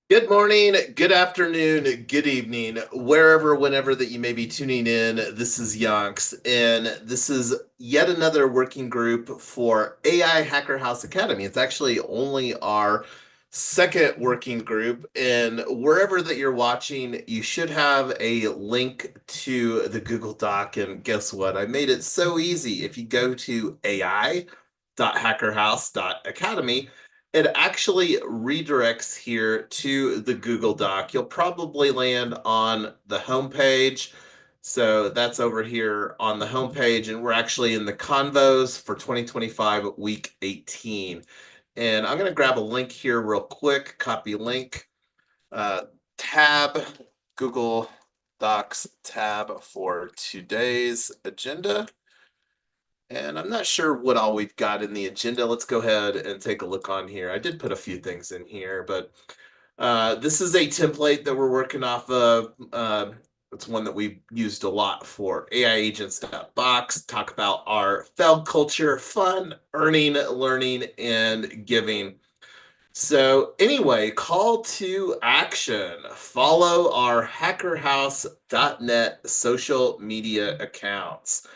Good morning, good afternoon, good evening, wherever, whenever that you may be tuning in. This is Yonks, and this is yet another working group for AI Hacker House Academy. It's actually only our second working group, and wherever that you're watching, you should have a link to the Google Doc. And guess what? I made it so easy. If you go to ai.hackerhouse.academy, it actually redirects here to the Google Doc. You'll probably land on the home page. So that's over here on the home page, and we're actually in the Convos for 2025 week 18. And I'm going to grab a link here real quick, copy link, uh, tab, Google Docs tab for today's agenda. And I'm not sure what all we've got in the agenda. Let's go ahead and take a look on here. I did put a few things in here, but this is a template that we're working off of. It's one that we've used a lot for AI Agents Box. Talk about our FELG culture, fun, earning, learning, and giving. So anyway, call to action. Follow our hackerhouse.net social media accounts.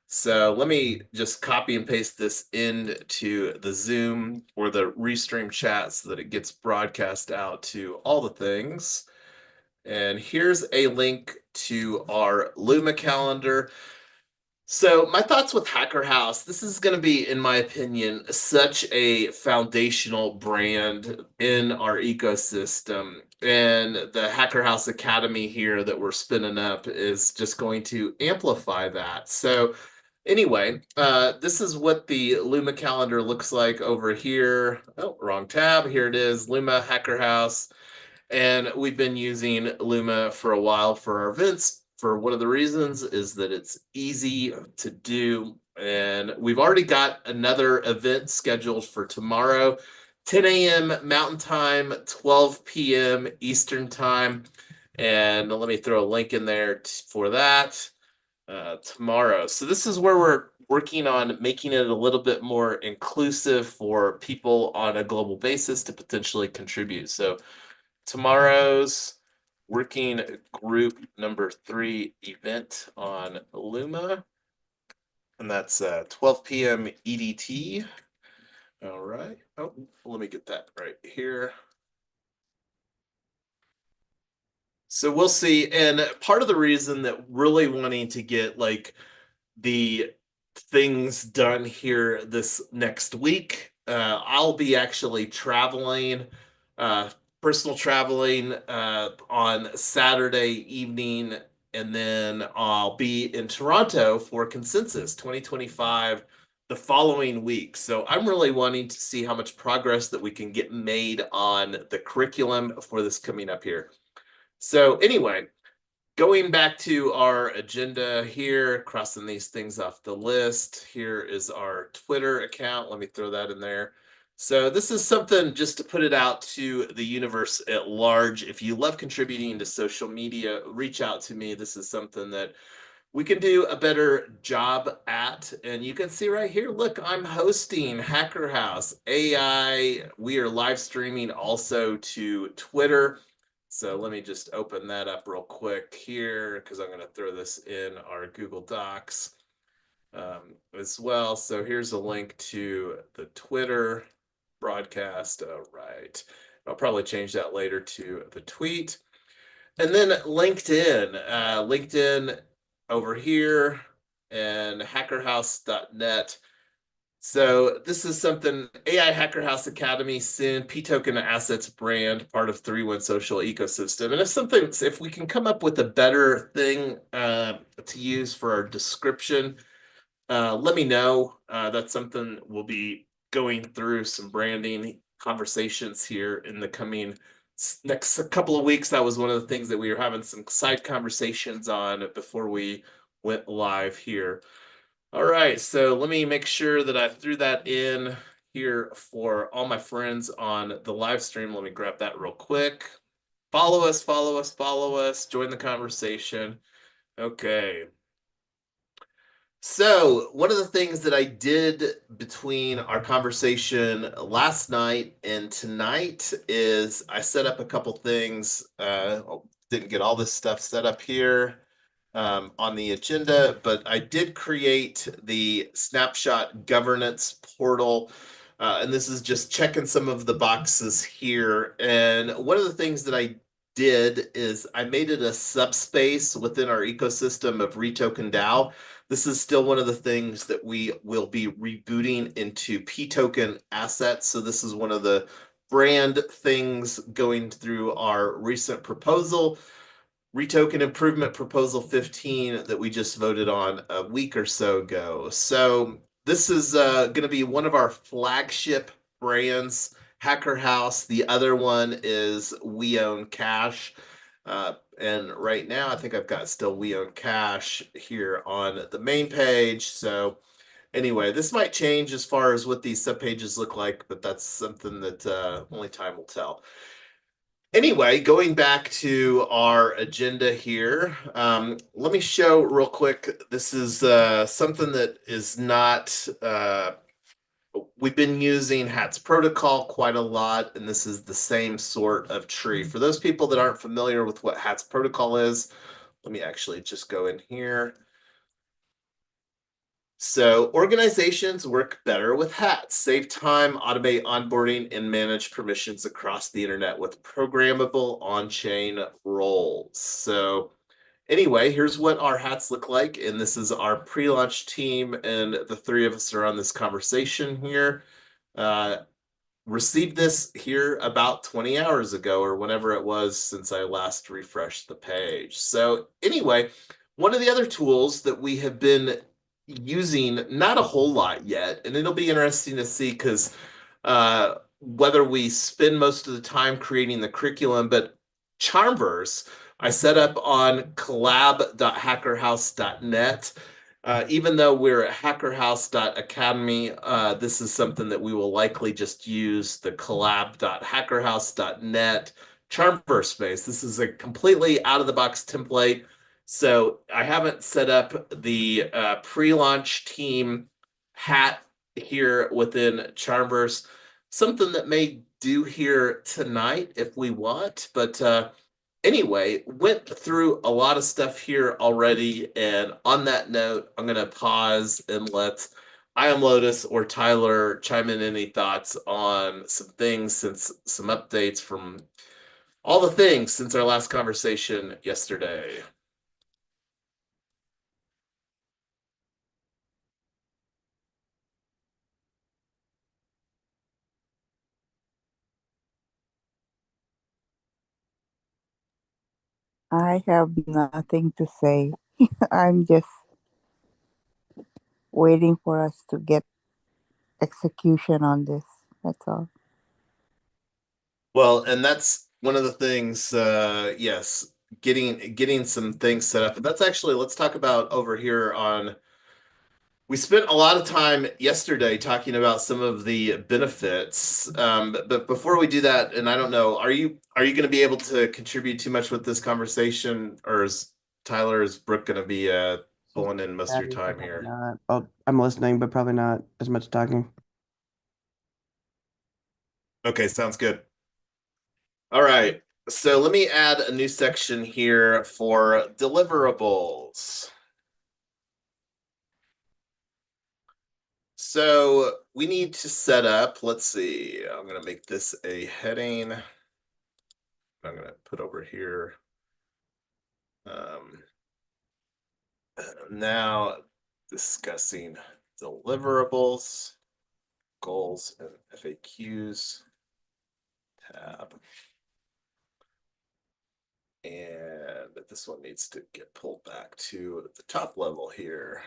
So let me just copy and paste this into the Zoom or the Restream chat so that it gets broadcast out to all the things. And here's a link to our Luma calendar. So my thoughts with Hacker House, this is going to be, in my opinion, such a foundational brand in our ecosystem. And the Hacker House Academy here that we're spinning up is just going to amplify that. So anyway, this is what the Luma calendar looks like over here. Oh, wrong tab. Here it is, Luma Hacker House. And we've been using Luma for a while for our events. For one of the reasons is that it's easy to do. And we've already got another event scheduled for tomorrow, 10 a.m. Mountain Time, 12 p.m. Eastern Time. And let me throw a link in there for that tomorrow. So this is where we're working on making it a little bit more inclusive for people on a global basis to potentially contribute. So tomorrow's working group number 3 event on Luma, and that's 12 p.m. EDT. All right. Oh, let me get that right here. So we'll see. And part of the reason that really wanting to get like the things done here this next week. I'll be actually traveling, uh, personal traveling on Saturday evening, and then I'll be in Toronto for Consensus 2025 the following week. So I'm really wanting to see how much progress that we can get made on the curriculum for this coming up here. So anyway, going back to our agenda here, crossing these things off the list, here is our Twitter account. Let me throw that in there. So this is something just to put it out to the universe at large. If you love contributing to social media, reach out to me. This is something that we can do a better job at. And you can see right here, look, I'm hosting Hacker House AI. We are live streaming also to Twitter. So let me just open that up real quick here because I'm going to throw this in our Google Docs as well. So here's a link to the Twitter broadcast. All right. I'll probably change that later to the tweet. And then LinkedIn over here and hackerhouse.net. So this is something AI Hacker House Academy soon, P Token Assets brand, part of 3-1 social ecosystem. And if we can come up with a better thing to use for our description, let me know. That's something we'll be going through some branding conversations here in the coming next couple of weeks. That was one of the things that we were having some side conversations on before we went live here. All right, so let me make sure that I threw that in here for all my friends on the live stream. Let me grab that real quick. Follow us, follow us, follow us. Join the conversation. Okay. So, one of the things that I did between our conversation last night and tonight is I set up a couple things. Didn't get all this stuff set up here on the agenda, but I did create the snapshot governance portal. And this is just checking some of the boxes here. And one of the things that I did is I made it a subspace within our ecosystem of Retoken DAO. This is still one of the things that we will be rebooting into P token assets. So this is one of the brand things going through our recent proposal, Retoken Improvement Proposal 15, that we just voted on a week or so ago. So this is going to be one of our flagship brands, Hacker House. The other one is We Own Cash. And right now, I think I've got still We Own Cash here on the main page. So anyway, this might change as far as what these subpages look like, but that's something that only time will tell. Anyway, going back to our agenda here, let me show real quick. This is something that is not, we've been using HATS protocol quite a lot, and this is the same sort of tree. For those people that aren't familiar with what HATS protocol is, let me actually just go in here. So organizations work better with HATS, save time, automate onboarding, and manage permissions across the internet with programmable on-chain roles. So anyway, here's what our hats look like. And this is our pre-launch team. And the three of us are on this conversation here. Uh, Received this here about 20 hours ago or whenever it was since I last refreshed the page. So anyway, one of the other tools that we have been using, not a whole lot yet, and it'll be interesting to see because whether we spend most of the time creating the curriculum, but Charmverse, I set up on collab.hackerhouse.net. Even though we're at hackerhouse.academy, this is something that we will likely just use the collab.hackerhouse.net Charmverse space. This is a completely out of the box template. So I haven't set up the pre-launch team hat here within Charmverse. Something that may do here tonight if we want, but anyway, went through a lot of stuff here already. And on that note, I'm going to pause and let I am Lotus or Tyler chime in any thoughts on some things since some updates from all the things since our last conversation yesterday. I have nothing to say. I'm just waiting for us to get execution on this. That's all. Well, and that's one of the things, yes, getting some things set up. And that's actually, let's talk about over here on we spent a lot of time yesterday talking about some of the benefits, but before we do that, and I don't know, are you going to be able to contribute too much with this conversation, or is Brooke going to be She's pulling in most of your chatty, so time probably here? not. I'm listening, but probably not as much talking. Okay, sounds good. All right, so let me add a new section here for deliverables. So we need to set up, let's see, I'm going to make this a heading. I'm going to put over here. Now discussing deliverables, goals, and FAQs tab. And this one needs to get pulled back to the top level here.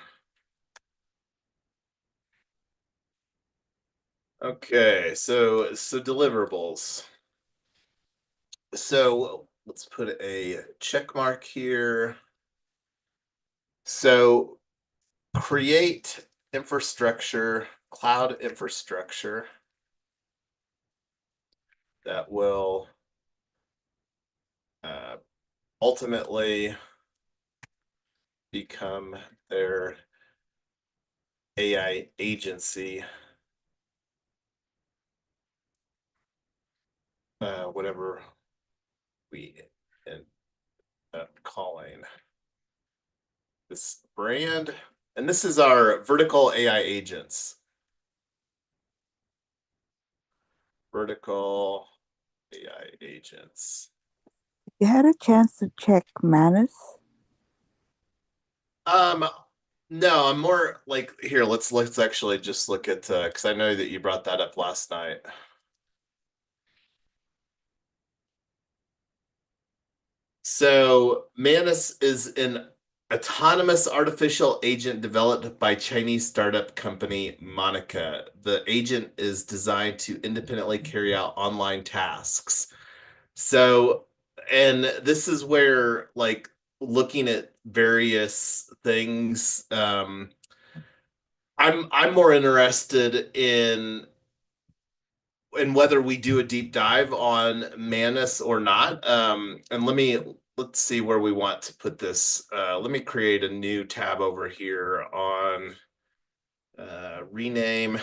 Okay, so deliverables. So let's put a check mark here. So create infrastructure, cloud infrastructure that will ultimately become their AI agency, whatever we end up calling this brand. And this is our vertical AI agents. Vertical AI agents. You had a chance to check Manus? Um, no, I'm more like here. Let's actually just look at because I know that you brought that up last night. So Manus is an autonomous artificial agent developed by Chinese startup company Monica. The agent is designed to independently carry out online tasks. So, and this is where like looking at various things, I'm more interested in whether we do a deep dive on Manus or not. And let's see where we want to put this. Let me create a new tab over here on rename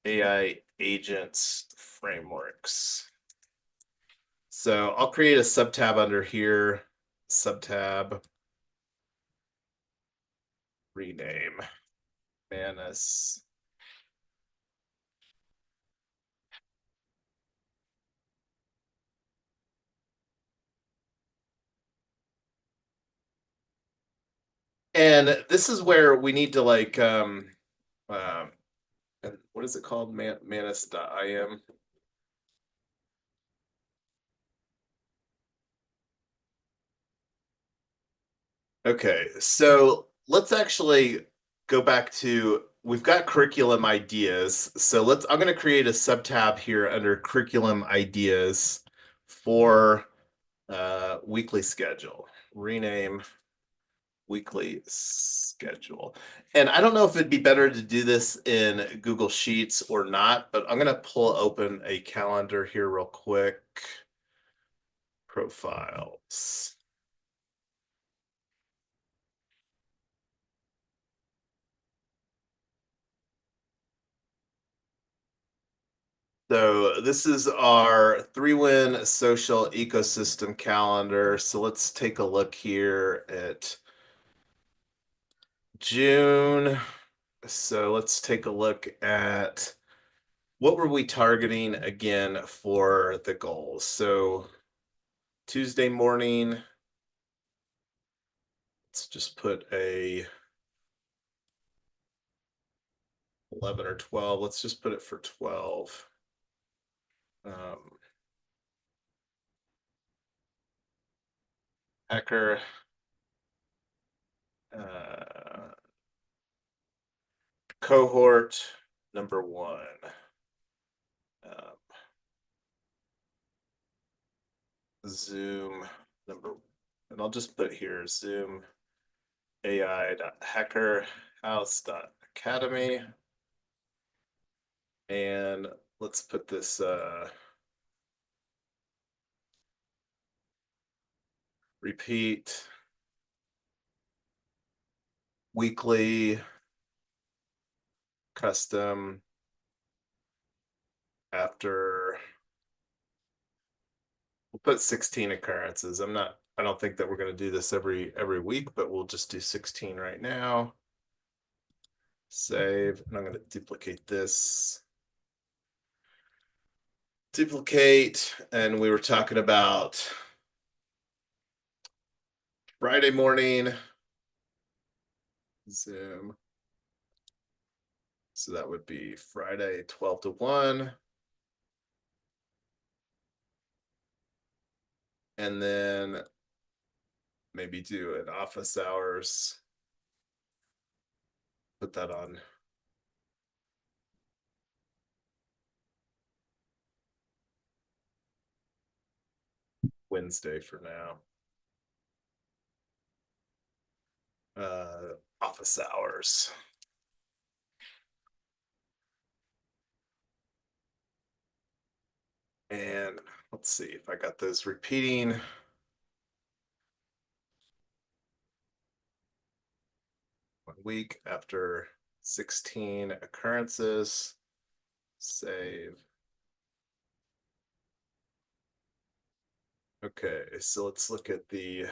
AI agents frameworks. So I'll create a subtab under here, subtab, rename, Manus. And this is where we need to like, um, what is it called? Manus.im. Okay, so let's actually go back to we've got curriculum ideas. So I'm going to create a subtab here under curriculum ideas for weekly schedule. Rename weekly schedule. And I don't know if it'd be better to do this in Google Sheets or not, but I'm going to pull open a calendar here real quick. Profiles. So this is our 3-win social ecosystem calendar. So let's take a look here at June. So let's take a look at what were we targeting again for the goals. So Tuesday morning, let's just put a 11 or 12. Let's just put it for 12. Hacker cohort number 1. Zoom number, and I'll just put here Zoom AI.hackerhouse.academy. And let's put this repeat weekly custom after we'll put 16 occurrences. I don't think that we're going to do this every week, but we'll just do 16 right now. Save, and I'm going to duplicate this. Duplicate, and we were talking about Friday morning Zoom. So that would be Friday 12 to 1. And then maybe do an office hours. Put that on Wednesday for now. Office hours. And let's see if I got those repeating. 1 week after 16 occurrences. Save. Okay, so let's look at the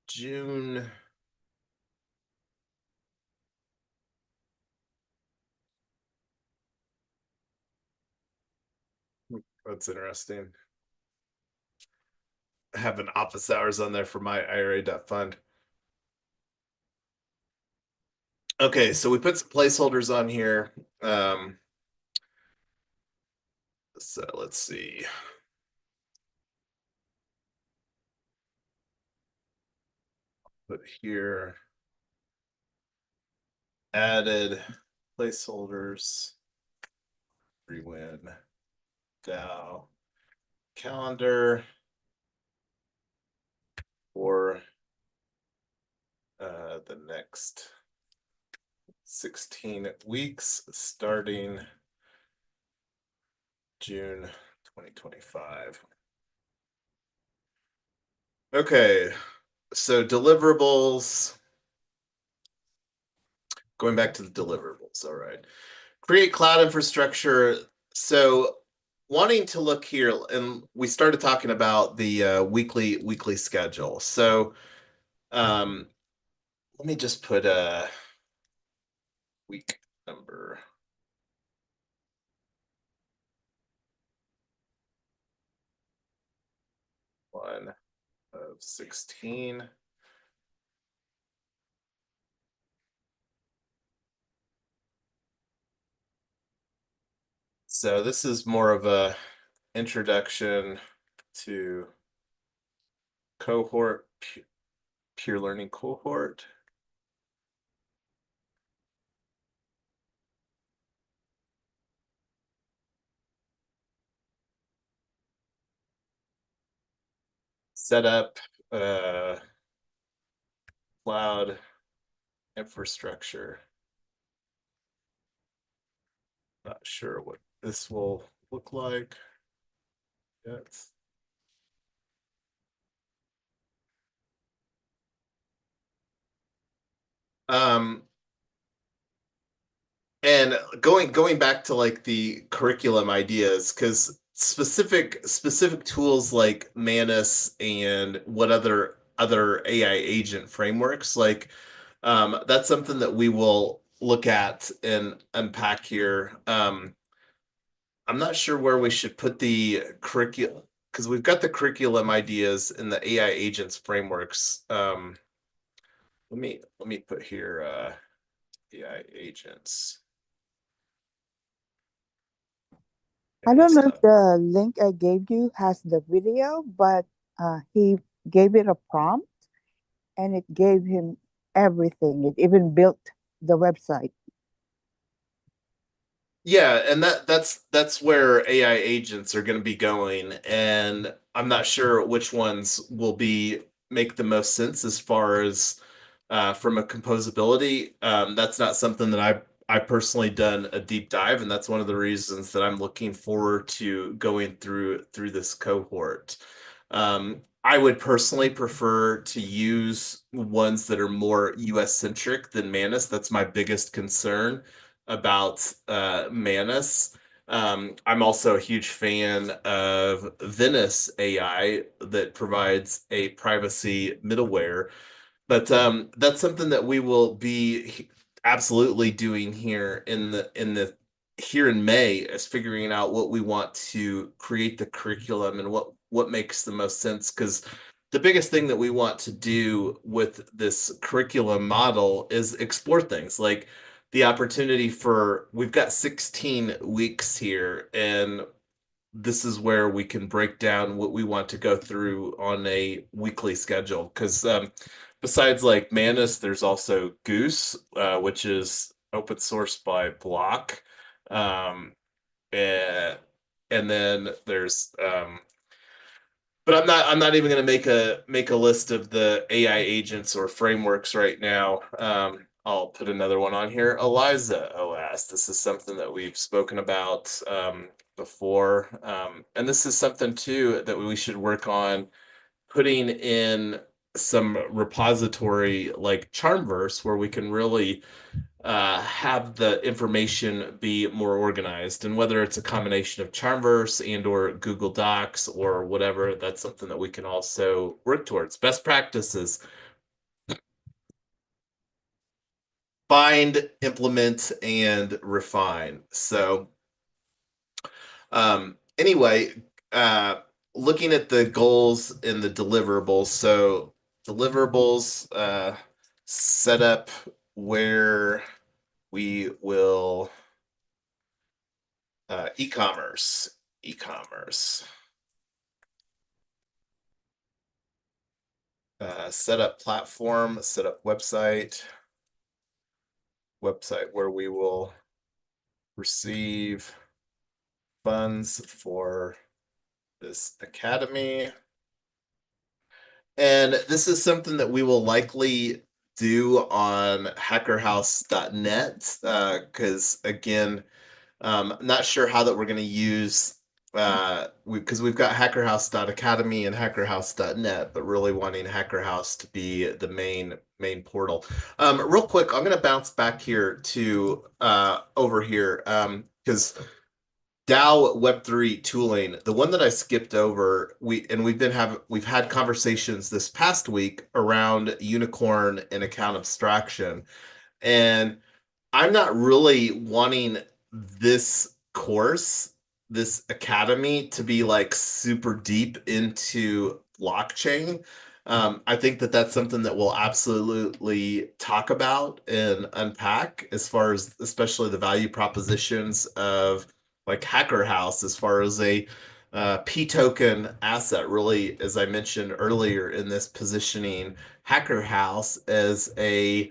June. That's interesting. Having office hours on there for my IRA.fund. Okay, so we put some placeholders on here. So let's see. Put here added placeholders. Rewin. Dow calendar for the next 16 weeks starting June 2025. Okay, so deliverables. Going back to the deliverables, all right. Create cloud infrastructure. So wanting to look here, and we started talking about the weekly schedule. So let me just put a week number. One of 16. So this is more of a introduction to cohort, pure learning cohort. Set up cloud infrastructure. Not sure what this will look like yet. Um, and going back to like the curriculum ideas, because specific tools like Manus and what other AI agent frameworks, like that's something that we will look at and unpack here. I'm not sure where we should put the curriculum because we've got the curriculum ideas in the AI agents frameworks. Let me put here AI agents. I don't know if the link I gave you has the video, but he gave it a prompt and it gave him everything. It even built the website. Yeah, and that's where AI agents are going to be going, and I'm not sure which ones will be make the most sense as far as from a composability. That's not something that I personally done a deep dive, and that's one of the reasons that I'm looking forward to going through this cohort. I would personally prefer to use ones that are more US centric than Manus. That's my biggest concern about Manus. I'm also a huge fan of Venice AI that provides a privacy middleware, but that's something that we will be absolutely doing here in the here in May, is figuring out what we want to create the curriculum and what makes the most sense. Because the biggest thing that we want to do with this curriculum model is explore things like the opportunity for we've got 16 weeks here, and this is where we can break down what we want to go through on a weekly schedule. Because besides like Manus, there's also Goose, which is open source by Block. Um, and then there's but I'm not even going to make a list of the AI agents or frameworks right now. I'll put another one on here. Eliza OS. This is something that we've spoken about before, and this is something too that we should work on putting in some repository like Charmverse where we can really have the information be more organized. And whether it's a combination of Charmverse and or Google Docs or whatever, that's something that we can also work towards. Best practices: find, implement, and refine. So anyway, looking at the goals and the deliverables. So deliverables, set up where we will e-commerce, set up platform, set up website where we will receive funds for this academy. And this is something that we will likely do on hackerhouse.net because again, I'm not sure how that we're going to use because we've got hackerhouse.academy and hackerhouse.net, but really wanting hackerhouse to be the main portal. Real quick, I'm going to bounce back here to over here because DAO Web3 tooling, the one that I skipped over, we've had conversations this past week around unicorn and account abstraction. And I'm not really wanting this course, this academy, to be like super deep into blockchain. I think that that's something that we'll absolutely talk about and unpack as far as especially the value propositions of like Hacker House as far as a P token asset. Really, as I mentioned earlier in this positioning, Hacker House as a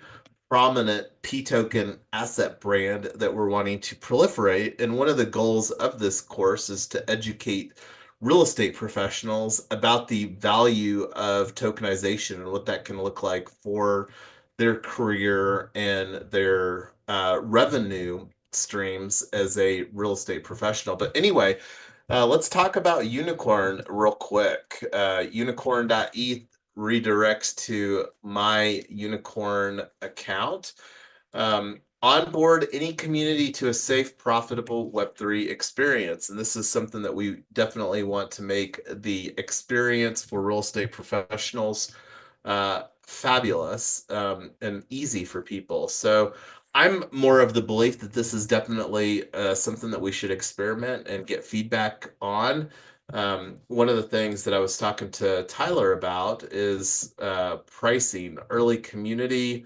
prominent P token asset brand that we're wanting to proliferate. And one of the goals of this course is to educate real estate professionals about the value of tokenization and what that can look like for their career and their revenue streams as a real estate professional. But anyway, let's talk about Unicorn real quick. Unicorn.eth redirects to my Unicorn account. Onboard any community to a safe, profitable Web3 experience. And this is something that we definitely want to make the experience for real estate professionals fabulous and easy for people. So I'm more of the belief that this is definitely something that we should experiment and get feedback on. One of the things that I was talking to Tyler about is pricing, early community.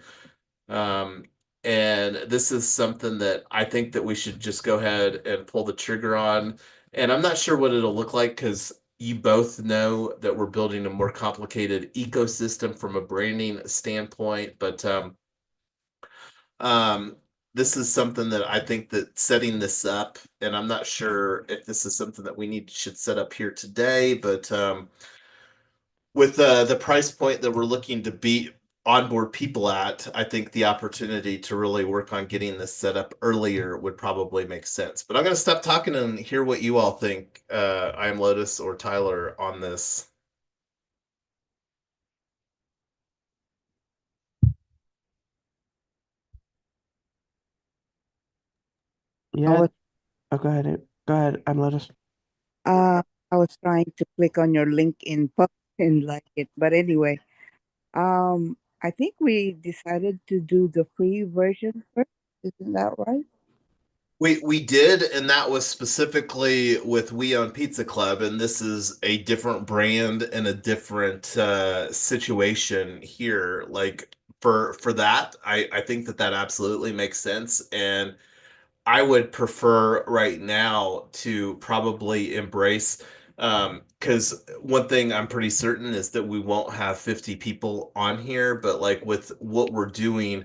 Um, and this is something that I think that we should just go ahead and pull the trigger on. And I'm not sure what it'll look like because you both know that we're building a more complicated ecosystem from a branding standpoint. But this is something that I think that setting this up, and I'm not sure if this is something that we should set up here today, but with the price point that we're looking to be onboard people at, I think the opportunity to really work on getting this set up earlier would probably make sense. But I'm going to stop talking and hear what you all think, I am Lotus or Tyler, on this. Yeah. was Oh, go ahead. Go ahead. I'm Lotus. uh I was trying to click on your link in post and like it, but anyway, I think we decided to do the free version first. Isn't that right? We did, and that was specifically with We Own Pizza Club, and this is a different brand and a different situation here. Like for that, I think that that absolutely makes sense, and I would prefer right now to probably embrace because one thing I'm pretty certain is that we won't have 50 people on here, but like with what we're doing,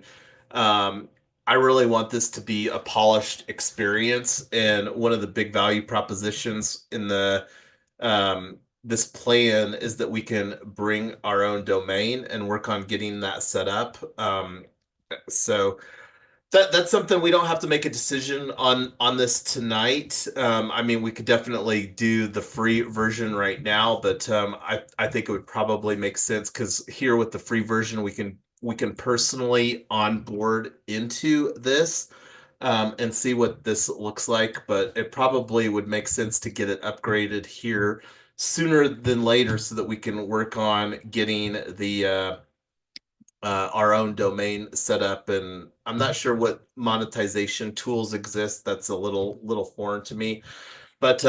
um, I really want this to be a polished experience. And one of the big value propositions in the this plan is that we can bring our own domain and work on getting that set up. So That's something we don't have to make a decision on this tonight. I mean, we could definitely do the free version right now, but I think it would probably make sense because here with the free version, we can personally onboard into this and see what this looks like. But it probably would make sense to get it upgraded here sooner than later so that we can work on getting the our own domain set up. And I'm not sure what monetization tools exist. That's a little foreign to me. But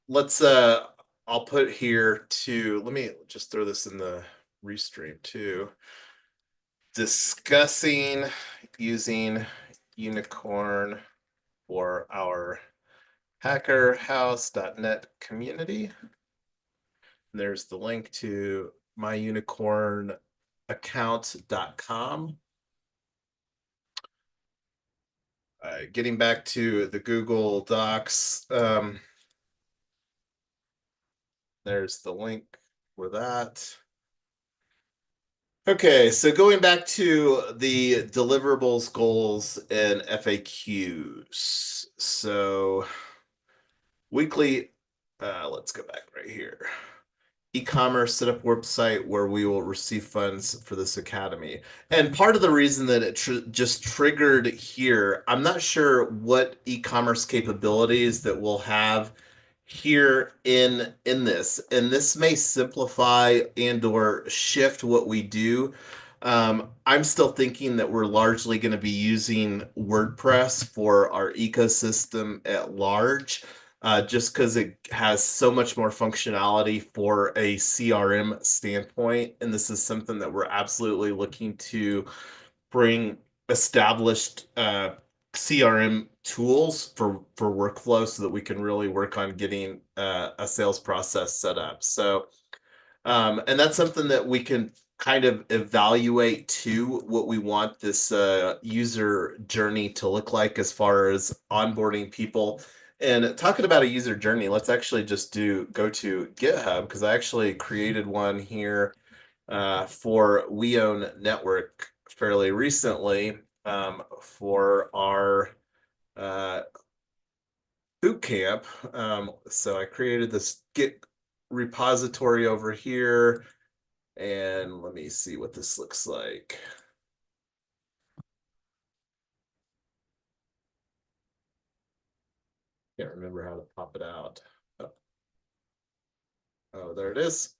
let's I'll put here to let me just throw this in the restream too. Discussing using unicorn for our hackerhouse.net community. And there's the link to myunicornaccount.com. Getting back to the Google Docs, there's the link for that. Okay, so going back to the deliverables, goals, and FAQs. So weekly, let's go back right here. E-commerce, set up website where we will receive funds for this academy. And part of the reason that it just triggered here, I'm not sure what e-commerce capabilities that we'll have here in this, and this may simplify and or shift what we do. I'm still thinking that we're largely going to be using WordPress for our ecosystem at large, just because it has so much more functionality for a CRM standpoint. And this is something that we're absolutely looking to bring established CRM tools for workflow so that we can really work on getting a sales process set up. So, and that's something that we can kind of evaluate too, what we want this user journey to look like as far as onboarding people. And talking about a user journey, let's actually just go to GitHub because I actually created one here for WeOwn.Network fairly recently for our boot camp. So I created this Git repository over here, and let me see what this looks like. Can't remember how to pop it out. Oh, there it is.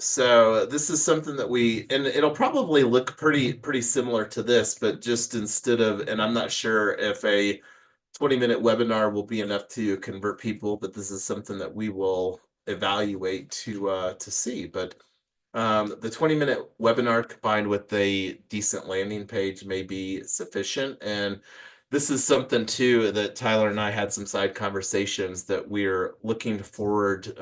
So this is something that and it'll probably look pretty similar to this, but just instead of, and I'm not sure if a 20-minute webinar will be enough to convert people, but this is something that we will evaluate to see. But the 20-minute webinar combined with a decent landing page may be sufficient. And this is something too that Tyler and I had some side conversations that we're looking forward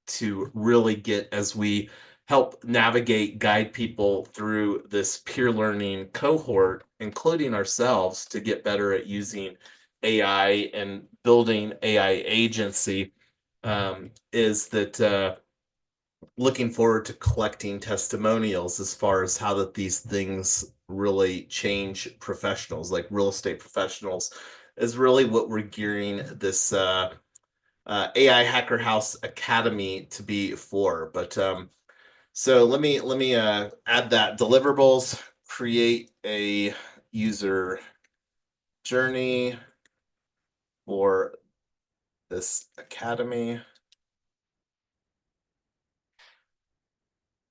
to really get as we help navigate, guide people through this peer learning cohort, including ourselves, to get better at using AI and building AI agency. Is that looking forward to collecting testimonials as far as how that these things really change professionals, like real estate professionals, is really what we're gearing this AI Hacker House Academy to be for. But so let me add that deliverables, create a user journey for this academy.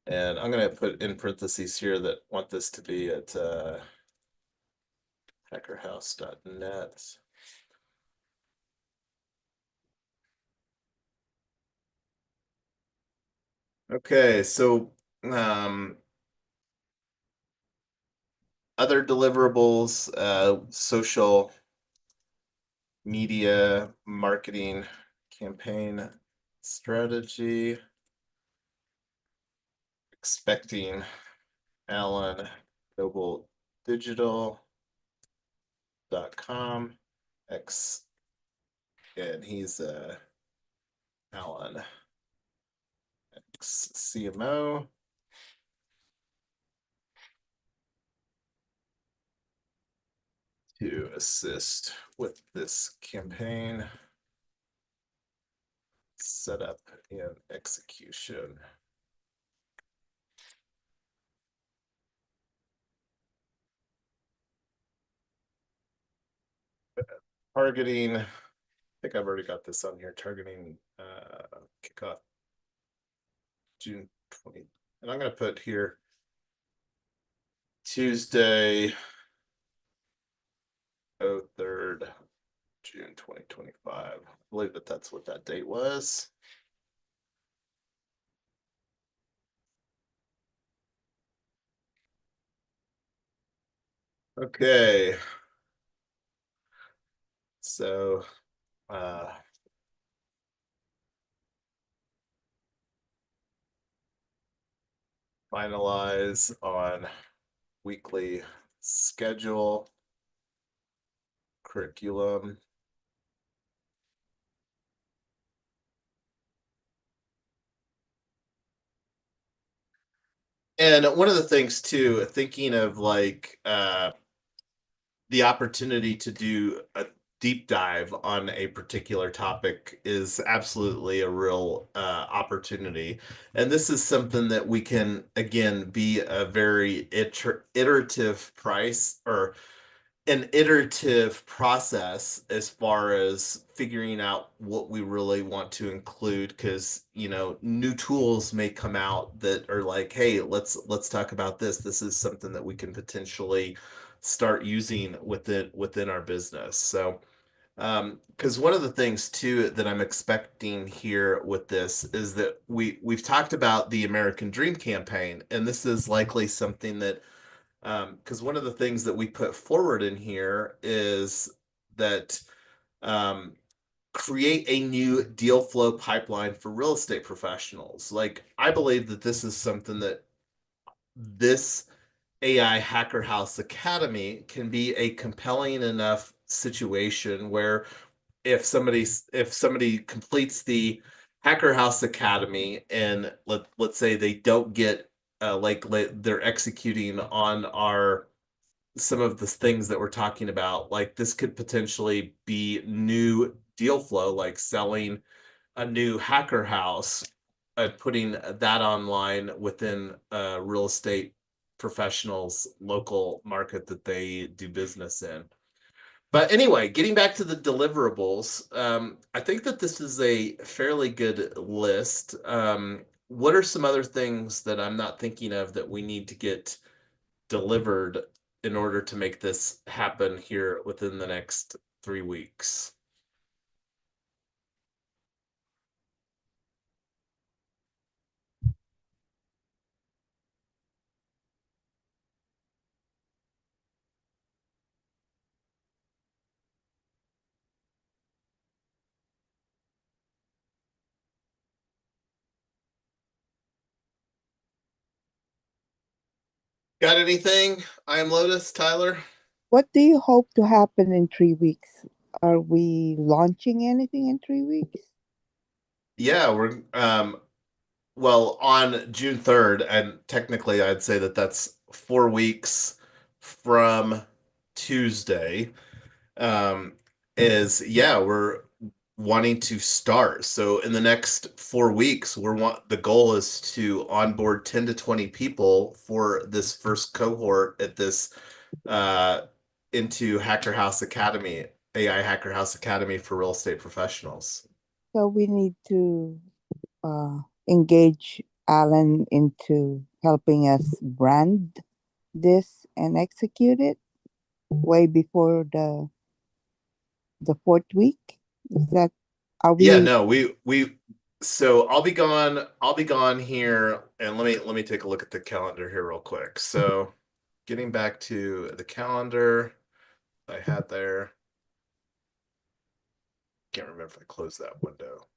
And I'm going to put in parentheses here that want this to be at hackerhouse.net. Okay, so other deliverables, social media marketing campaign strategy, expecting Alan Noble Digital.com X, and he's Alan X CMO. to assist with this campaign setup and execution. Targeting, I think I've already got this on here, targeting kickoff June 20. And I'm going to put here Tuesday, 3rd, June 2025. I believe that that's what that date was. Okay. So, finalize on weekly schedule, curriculum. And one of the things too, thinking of like the opportunity to do a deep dive on a particular topic is absolutely a real opportunity. And this is something that we can, again, be a very iterative price or an iterative process as far as figuring out what we really want to include, because new tools may come out that are like, hey, let's talk about this is something that we can potentially start using within our business. So because one of the things too that I'm expecting here with this is that we've talked about the American Dream campaign, and this is likely something that because one of the things that we put forward in here is that create a new deal flow pipeline for real estate professionals. Like, I believe that this is something that this AI Hacker House Academy can be a compelling enough situation where if somebody completes the Hacker House Academy and let's say they don't get they're executing on our some of the things that we're talking about, like this could potentially be new deal flow, like selling a new hacker house, putting that online within real estate professionals local market that they do business in. But anyway, getting back to the deliverables, I think that this is a fairly good list. What are some other things that I'm not thinking of that we need to get delivered in order to make this happen here within the next 3 weeks? Got anything? I am Lotus, Tyler. What do you hope to happen in 3 weeks? Are we launching anything in 3 weeks? Yeah, we're well, on June 3rd, and technically I'd say that that's 4 weeks from Tuesday. Um, we're wanting to start. So in the next 4 weeks, the goal is to onboard 10 to 20 people for this first cohort at this into Hacker House Academy, AI Hacker House Academy for real estate professionals. So we need to engage Alan into helping us brand this and execute it way before the fourth week. Is that are Yeah, we? no, we so I'll be gone here, and let me take a look at the calendar here real quick. So getting back to the calendar I had there. Can't remember if I closed that window.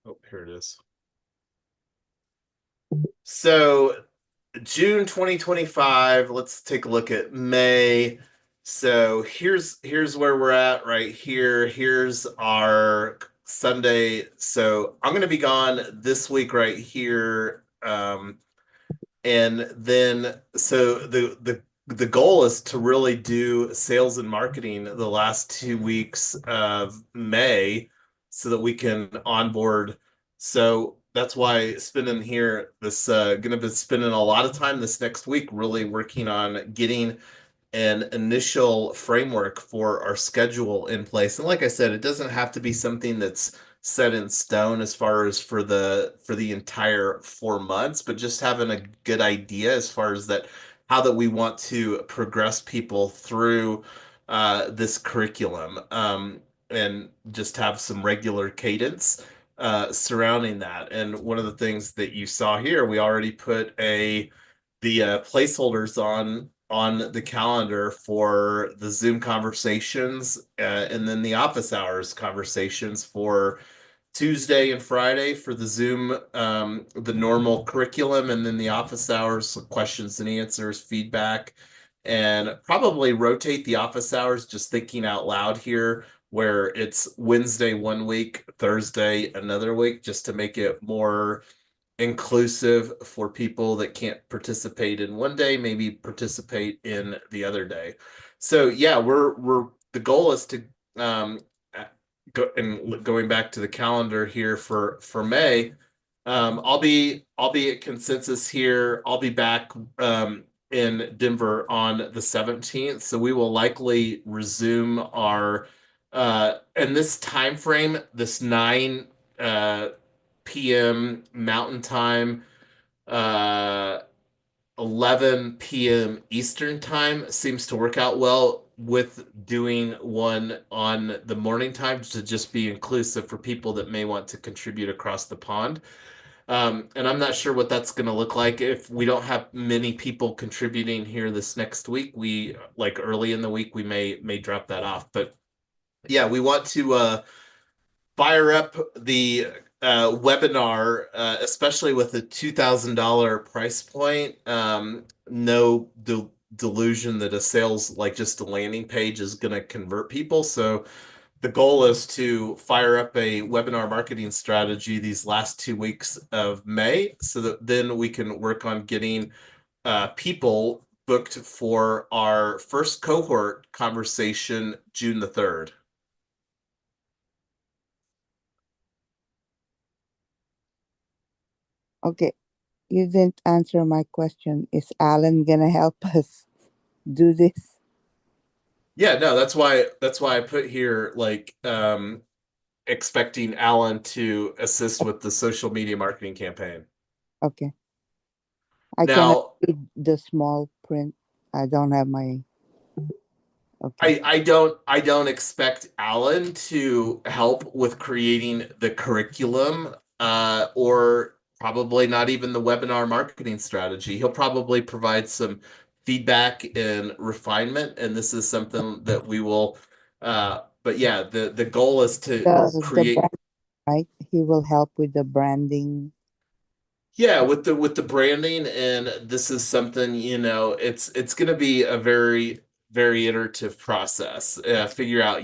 Oh, here it is. So June 2025, let's take a look at May. So here's where we're at right here. Here's our Sunday. So I'm going to be gone this week right here. And then so the goal is to really do sales and marketing the last 2 weeks of May so that we can onboard. So that's why spending here this gonna be spending a lot of time this next week really working on getting an initial framework for our schedule in place. And like I said, it doesn't have to be something that's set in stone as far as for the entire 4 months, but just having a good idea as far as that how that we want to progress people through this curriculum, and just have some regular cadence surrounding that. And one of the things that you saw here, we already put the placeholders on the calendar for the Zoom conversations, and then the office hours conversations for Tuesday and Friday for the Zoom, the normal curriculum, and then the office hours, so questions and answers, feedback, and probably rotate the office hours, just thinking out loud here, where it's Wednesday 1 week, Thursday another week, just to make it more inclusive for people that can't participate in one day, maybe participate in the other day. So yeah, we're the goal is to um going back to the calendar here for May. I'll be at consensus here. I'll be back in Denver on the 17th, so we will likely resume our in this time frame, this 9 p.m. Mountain Time, uh, 11 p.m. Eastern Time seems to work out well with doing one on the morning time to just be inclusive for people that may want to contribute across the pond. And I'm not sure what that's going to look like if we don't have many people contributing here this next week. We like early in the week we may drop that off, but yeah, we want to fire up the webinar, especially with a $2,000 price point. No delusion that a sales, like just a landing page, is going to convert people. So the goal is to fire up a webinar marketing strategy these last 2 weeks of May so that then we can work on getting people booked for our first cohort conversation June the 3rd. Okay, you didn't answer my question. Is Alan gonna help us do this? Yeah, no, that's why I put here like expecting Alan to assist with the social media marketing campaign. Okay. I cannot Now, read the small print. I don't have my. Okay. I don't expect Alan to help with creating the curriculum, or probably not even the webinar marketing strategy. He'll probably provide some feedback and refinement, and this is something that we will but yeah, the goal is to The create. brand, right? He will help with the branding. Yeah, with the branding, and this is something, it's going to be a very iterative process. Figure out,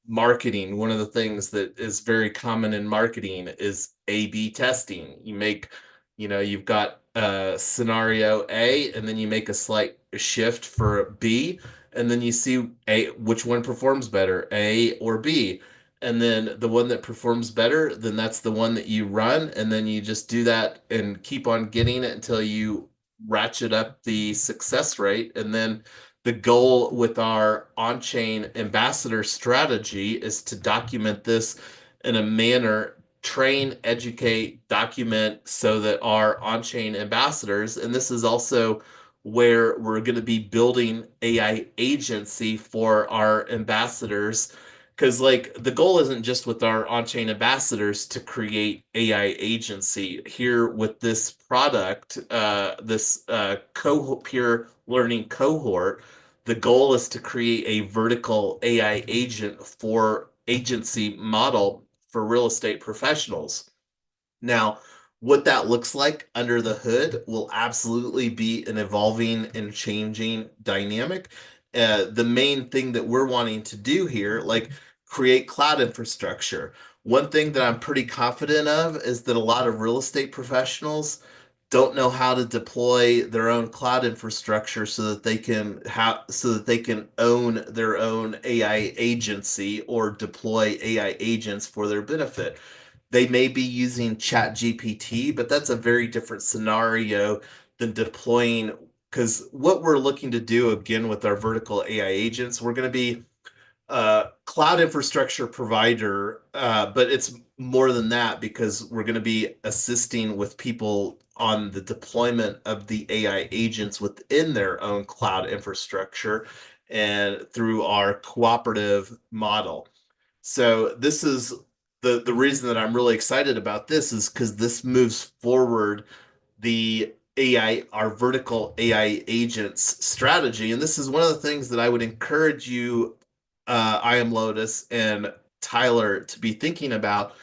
marketing. One of the things that is very common in marketing is A/B testing. You've got scenario A, and then you make a slight shift for B, and then you see which one performs better, A or B, and then the one that performs better, then that's the one that you run, and then you just do that and keep on getting it until you ratchet up the success rate. And then the goal with our on-chain ambassador strategy is to document this in a manner, train, educate, document, so that our on-chain ambassadors, and this is also where we're going to be building AI agency for our ambassadors, because like the goal isn't just with our on-chain ambassadors to create AI agency here with this product, this peer learning cohort. The goal is to create a vertical AI agent for agency model for real estate professionals. Now, what that looks like under the hood will absolutely be an evolving and changing dynamic. The main thing that we're wanting to do here, like create cloud infrastructure. One thing that I'm pretty confident of is that a lot of real estate professionals don't know how to deploy their own cloud infrastructure so that they can own their own AI agency or deploy AI agents for their benefit. They may be using ChatGPT, but that's a very different scenario than deploying, because what we're looking to do again with our vertical AI agents, we're going to be cloud infrastructure provider, but it's more than that because we're going to be assisting with people on the deployment of the AI agents within their own cloud infrastructure and through our cooperative model. So this is the reason that I'm really excited about this is because this moves forward the AI, our vertical AI agents strategy. And this is one of the things that I would encourage you, I am Lotus and Tyler, to be thinking about.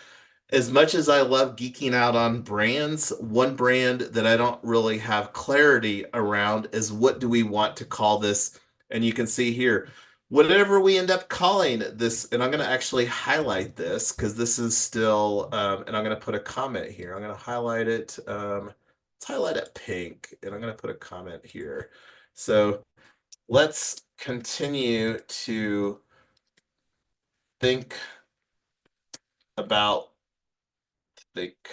As much as I love geeking out on brands, one brand that I don't really have clarity around is what do we want to call this? And you can see here, whatever we end up calling this, and I'm going to actually highlight this because this is still, and I'm going to put a comment here. I'm going to highlight it. Let's highlight it pink, and I'm going to put a comment here. So let's continue to think about think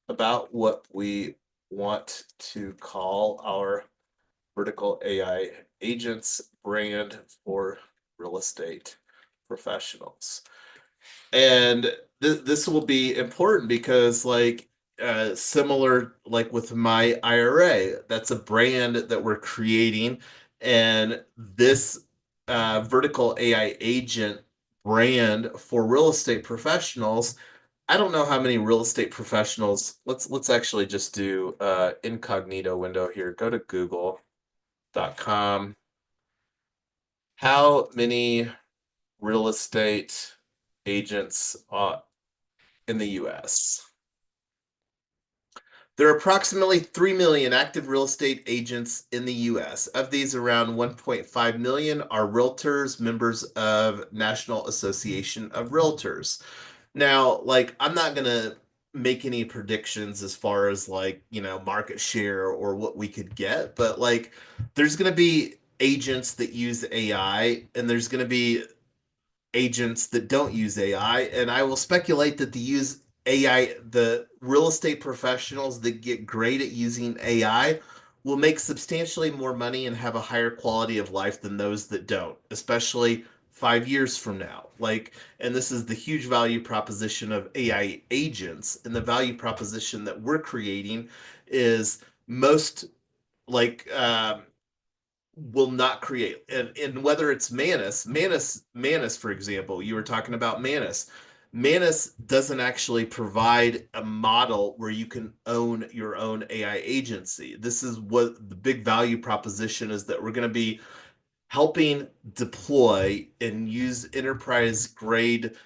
about what we want to call our vertical AI agents brand for real estate professionals. And this will be important because similar like with my IRA, that's a brand that we're creating, and this vertical AI agent brand for real estate professionals, I don't know how many real estate professionals. Let's actually just do incognito window here. Go to google.com. How many real estate agents in the US? There are approximately 3 million active real estate agents in the US. Of these, around 1.5 million are realtors, members of National Association of Realtors. Now, I'm not gonna make any predictions as far as market share or what we could get, but there's gonna be agents that use AI and there's gonna be agents that don't use AI, and I will speculate that the real estate professionals that get great at using AI will make substantially more money and have a higher quality of life than those that don't, especially 5 years from now. And this is the huge value proposition of AI agents, and the value proposition that we're creating is most like will not create. And whether it's Manus, for example, you were talking about Manus doesn't actually provide a model where you can own your own AI agency. This is what the big value proposition is, that we're going to be helping deploy and use enterprise grade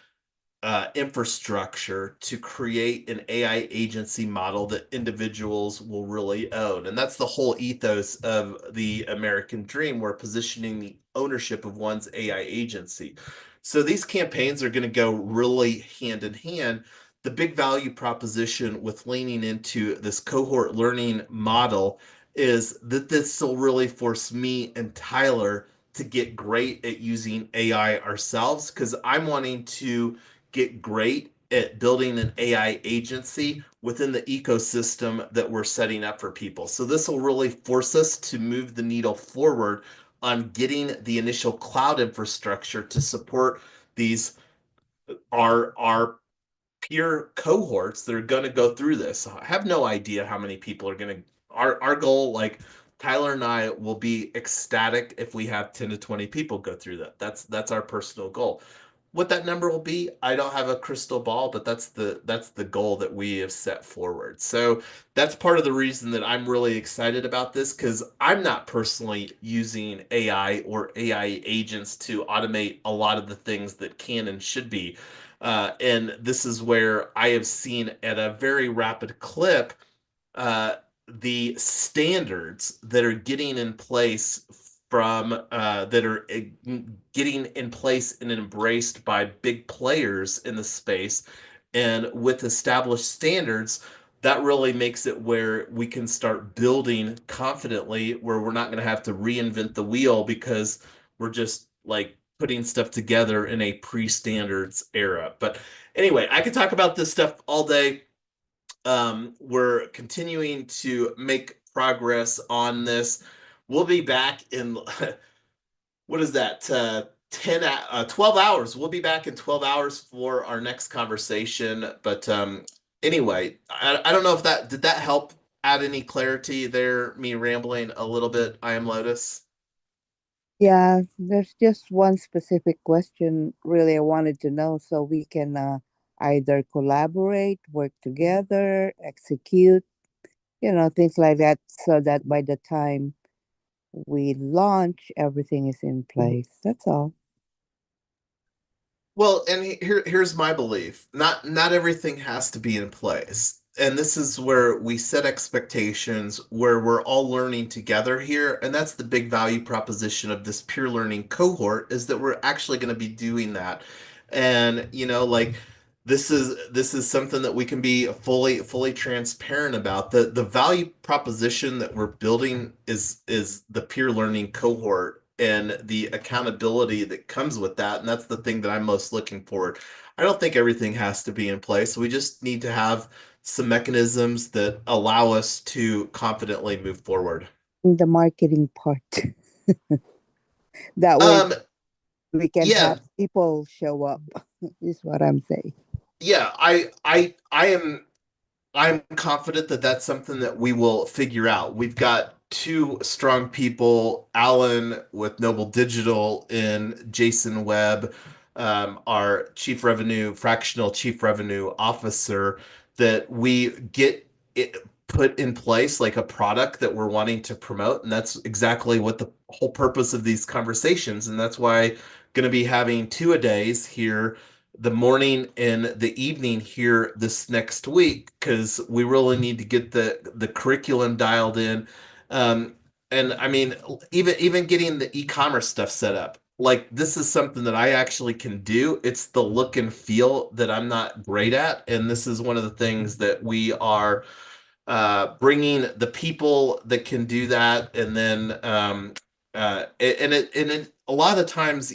infrastructure to create an AI agency model that individuals will really own. And that's the whole ethos of the American dream. We're positioning the ownership of one's AI agency. So these campaigns are going to go really hand in hand. The big value proposition with leaning into this cohort learning model is that this will really force me and Tyler to get great at using AI ourselves, because I'm wanting to get great at building an AI agency within the ecosystem that we're setting up for people. So this will really force us to move the needle forward on getting the initial cloud infrastructure to support these our peer cohorts that are going to go through this. I have no idea how many people are going to. Our goal, Tyler and I, will be ecstatic if we have 10 to 20 people go through that. That's our personal goal. What that number will be, I don't have a crystal ball, but that's the goal that we have set forward. So that's part of the reason that I'm really excited about this, because I'm not personally using AI or AI agents to automate a lot of the things that can and should be. And this is where I have seen at a very rapid clip uh, the standards that are getting in place getting in place and embraced by big players in the space. And with established standards, that really makes it where we can start building confidently, where we're not going to have to reinvent the wheel because we're just like putting stuff together in a pre-standards era. But anyway, I could talk about this stuff all day. We're continuing to make progress on this. We'll be back in what is that? 12 hours. We'll be back in 12 hours for our next conversation. But anyway, I don't know if that did that help add any clarity there, me rambling a little bit. I am Lotus. Yeah, there's just one specific question really I wanted to know so we can either collaborate, work together, execute, things like that, so that by the time we launch, everything is in place. That's all. Well, and here's my belief. Not everything has to be in place. And this is where we set expectations, where we're all learning together here. And that's the big value proposition of this peer learning cohort is that we're actually going to be doing that. And, like this is something that we can be fully transparent about. The value proposition that we're building is the peer learning cohort and the accountability that comes with that. And that's the thing that I'm most looking forward. I don't think everything has to be in place. We just need to have some mechanisms that allow us to confidently move forward. The marketing part. That way Um, we can have yeah, people show up, is what I'm saying. yeah, I'm confident that that's something that we will figure out. We've got two strong people, Alan with Noble Digital and Jason Webb, our fractional chief revenue officer, that we get it put in place like a product that we're wanting to promote. And that's exactly what the whole purpose of these conversations. And that's why going to be having two-a-days here the morning and the evening here this next week because we really need to get the curriculum dialed in. Um, and I mean, even getting the e-commerce stuff set up. Like this is something that I actually can do. It's the look and feel that I'm not great at, and this is one of the things that we are bringing the people that can do that, and then a lot of times,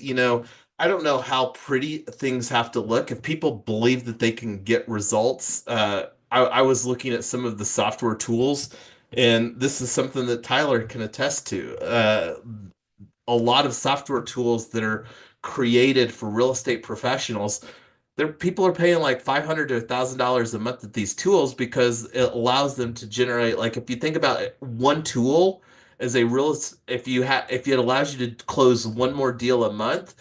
I don't know how pretty things have to look. If people believe that they can get results, I was looking at some of the software tools, and this is something that Tyler can attest to. A lot of software tools that are created for real estate professionals people are paying like $500 to $1,000 a month at these tools because it allows them to generate like if you think about it, one tool as a real if it allows you to close one more deal a month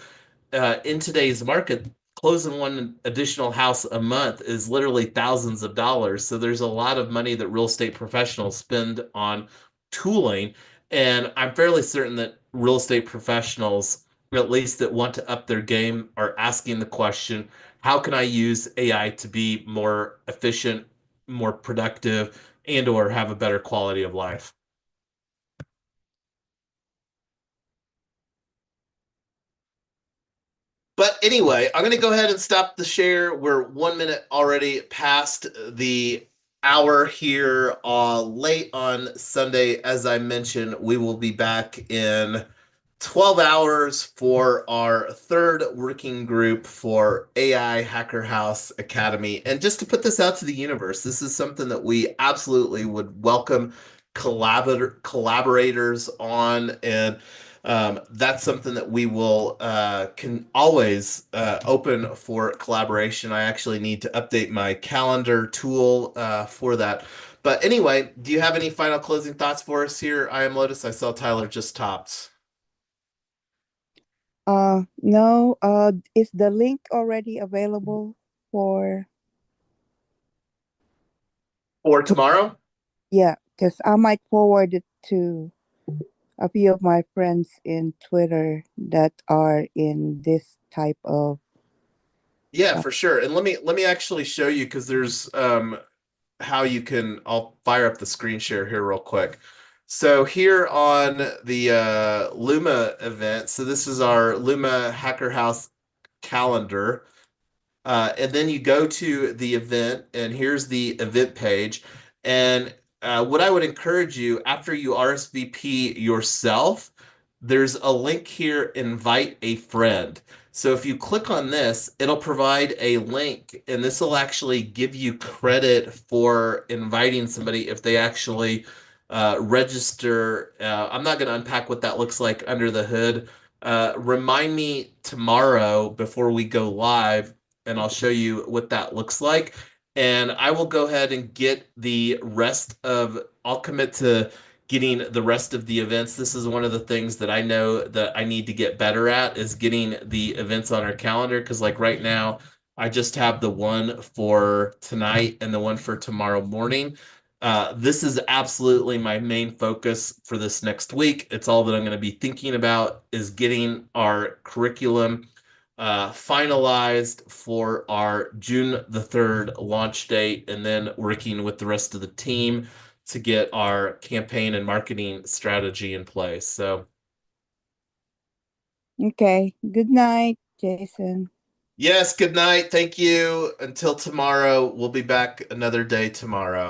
in today's market, closing one additional house a month is literally thousands of dollars. So there's a lot of money that real estate professionals spend on tooling. And I'm fairly certain that real estate professionals, at least that want to up their game, are asking the question, how can I use AI to be more efficient, more productive, and or have a better quality of life? But anyway, I'm going to go ahead and stop the share. We're 1 minute already past the hour here late on Sunday. As I mentioned, we will be back in 12 hours for our third working group for AI Hacker House Academy. And just to put this out to the universe, this is something that we absolutely would welcome collaborators on. And that's something that we will can always open for collaboration. I actually need to update my calendar tool for that. But anyway, do you have any final closing thoughts for us here? I am Lotus. I saw Tyler just topped. No, is the link already available for Or tomorrow? yeah, because I might forward it to a few of my friends in Twitter that are in this type of Yeah, for sure. And let me actually show you because there's how you can I'll fire up the screen share here real quick. So here on the Luma event, so this is our Luma Hacker House calendar. And then you go to the event, and here's the event page. And what I would encourage you after you RSVP yourself, there's a link here, invite a friend. So if you click on this, it'll provide a link, and this will actually give you credit for inviting somebody if they actually register. I'm not going to unpack what that looks like under the hood. Remind me tomorrow before we go live, and I'll show you what that looks like. And I will go ahead and get the rest of, I'll commit to getting the rest of the events. This is one of the things that I know that I need to get better at is getting the events on our calendar. Because like right now, I just have the one for tonight and the one for tomorrow morning. This is absolutely my main focus for this next week. It's all that I'm going to be thinking about is getting our curriculum finalized for our June the 3rd launch date, and then working with the rest of the team to get our campaign and marketing strategy in place. So, Okay. Good night, Jason. yes, good night. Thank you. Until tomorrow, we'll be back another day tomorrow.